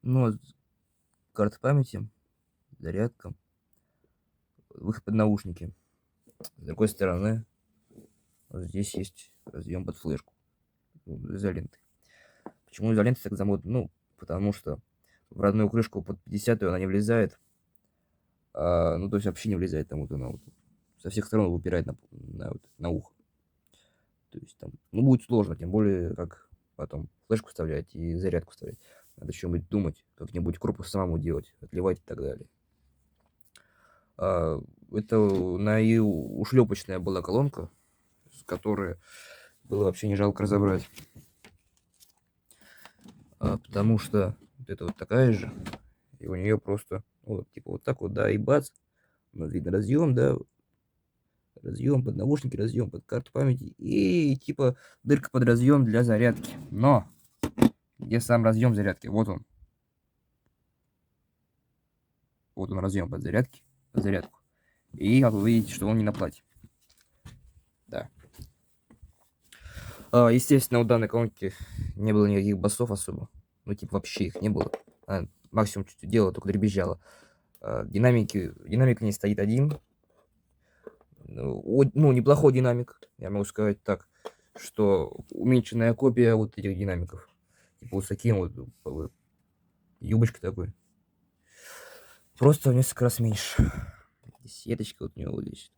Ну, вот карта памяти, зарядка, выход под наушники. С другой стороны, вот здесь есть разъем под флешку, изоленты. Почему изолента так замотана? Ну, потому что в родную крышку под 50 она не влезает. Ну, то есть вообще не влезает, там вот она вот со всех сторон выпирает на ухо. То есть там, ну, будет сложно, тем более, как потом флешку вставлять и зарядку вставлять. Надо что-нибудь думать, как-нибудь корпус самому делать, отливать и так далее. А, это ушлепочная была колонка, с которой было вообще не жалко разобрать. Потому что вот это вот такая же, и у нее просто, вот, типа вот так вот, да, и бац, ну, видно разъем, да, разъем под наушники, разъем под карту памяти и типа дырка под разъем для зарядки. Но где сам разъем зарядки? Вот он. Вот он разъем под зарядки, под зарядку. И как вы видите, что он не на плате. Да. Естественно, у данной колонки не было никаких басов особо. Ну, типа, вообще их не было. Максимум чуть-чуть делала, только дребезжала. Динамик не стоит один. Ну, неплохой динамик, я могу сказать так, что уменьшенная копия вот этих динамиков. Типа вот с таким вот юбочкой такой. Просто в несколько раз меньше. Сеточка вот у него вот здесь.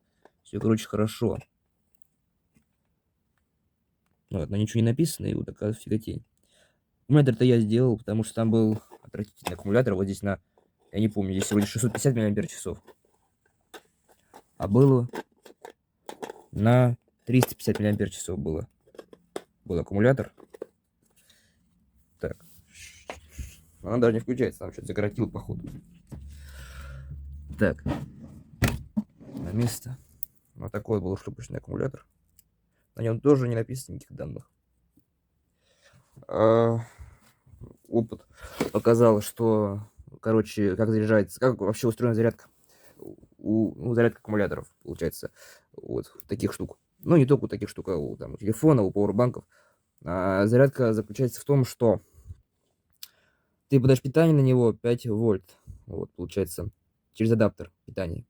Все, короче, хорошо. Ну, вот, но ничего не написано, и вот такая фиготень. Аккумулятор-то я сделал, потому что там был отвратительный аккумулятор. Вот здесь я не помню, здесь вроде 650 мАч. А было на 350 мАч было. Был аккумулятор. Так. Она даже не включается, там что-то закоротил, походу. Так. На место. Вот такой был шлюпочный аккумулятор. На нем тоже не написано никаких данных. Опыт показал, что, короче, как заряжается, как вообще устроена зарядка. Зарядка аккумуляторов, получается, вот таких штук. Ну, не только у таких штук, а у телефона, у пауэрбанков. Зарядка заключается в том, что ты подаешь питание на него 5 вольт. Вот, получается, через адаптер питания.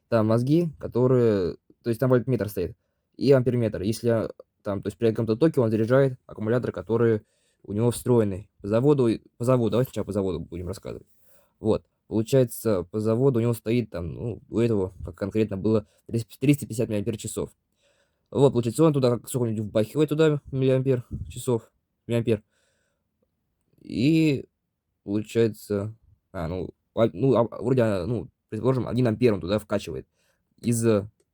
Там мозги, которые... То есть там вольтметр стоит. И амперметр. Если там, то есть при каком-то токе он заряжает аккумулятор, который у него встроенный. По заводу. Давайте сначала по заводу будем рассказывать. Вот. Получается, по заводу у него стоит там, ну, у этого, как конкретно было, 350 мАч. Вот, получается, он туда как сколько-нибудь вбахивает туда миллиампер часов, миллиампер. И получается, вроде, ну, предположим, 1 ампер он туда вкачивает.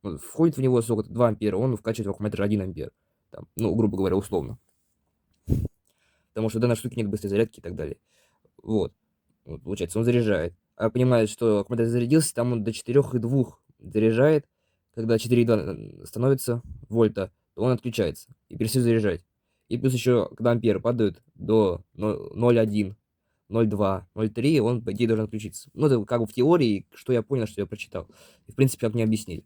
Входит в него сколько-то 2 ампера, он вкачивает в аккумулятор 1 ампер. Там, ну, грубо говоря, условно. Потому что в данной штуке нет быстрой зарядки и так далее. Вот. Вот, получается, он заряжает. А понимает, что аккумулятор зарядился, там он до 4,2 заряжает. Когда 4,2 становится вольта, то он отключается и перестает заряжать. И плюс еще, когда амперы падают до 0,1, 0,2, 0,3, он, по идее, должен отключиться. Ну, это как бы в теории, что я понял, что я прочитал. И, в принципе, как мне объяснили.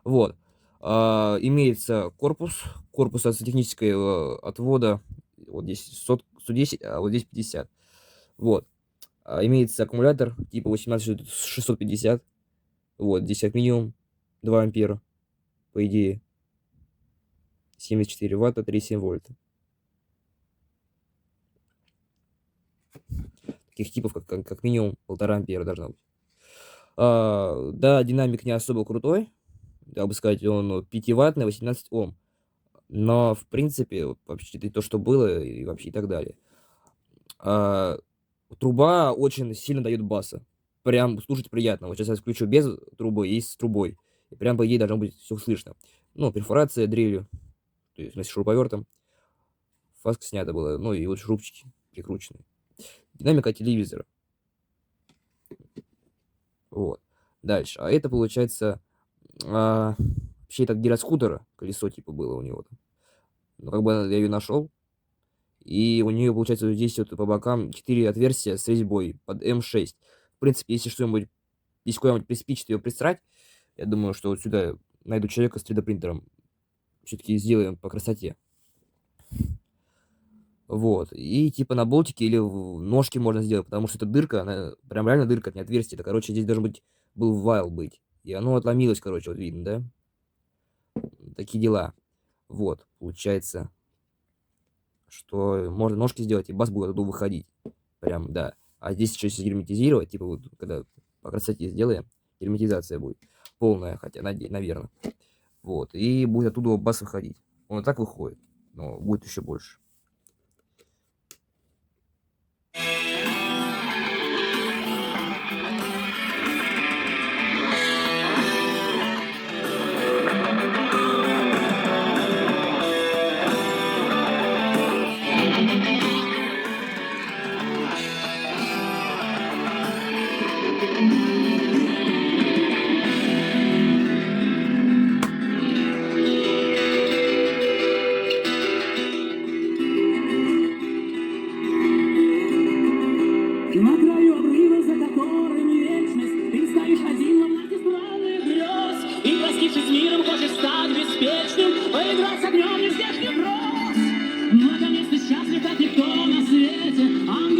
Вот. Имеется корпус от технического отвода. Вот здесь 110, а вот здесь 50. Вот. Имеется аккумулятор типа 18650. Вот, здесь как минимум 2 ампера, по идее. 74 ватта, 3,7 вольта. Таких типов, как минимум 1,5 ампера должно быть. Да, динамик не особо крутой. Я бы сказать, он 5-ваттный, 18 Ом. Но, в принципе, вообще то, что было, и вообще и так далее. Труба очень сильно дает баса. Прям слушать приятно. Вот сейчас я включу без трубы и с трубой. И прям, по идее, должно быть все слышно. Ну, перфорация дрелью, то есть, вместе с шуруповертом. Фаска снята была, ну, и вот шурупчики прикручены. Динамика телевизора. Вот. Дальше. А это, получается, вообще это гироскутера. Колесо, типа, было у него там. Ну, как бы я ее нашел. И у нее, получается, вот здесь вот по бокам 4 отверстия с резьбой под М6. В принципе, если что-нибудь, если куда-нибудь приспичит ее пристрать, я думаю, что вот сюда найду человека с 3D принтером. Все-таки сделаем по красоте. Вот. И типа на болтике или ножки можно сделать, потому что эта дырка, она прям реально дырка, не отверстие. Это, короче, здесь должен был вайл быть. И оно отломилось, короче, вот видно, да? Такие дела. Вот, получается, что можно ножки сделать, и бас будет оттуда выходить. Прям, да. А здесь еще если герметизировать, типа вот, когда по красоте сделаем, герметизация будет полная, хотя, наверное. Вот, и будет оттуда бас выходить. Он и так выходит, но будет еще больше. На краю обрыва, за которым вечность, ты стоишь один во мраке странных грез, и, простившись с миром, хочешь стать беспечным, поиграть с огнем нездешних роз. Наконец ты счастлив, как никто на свете, ангел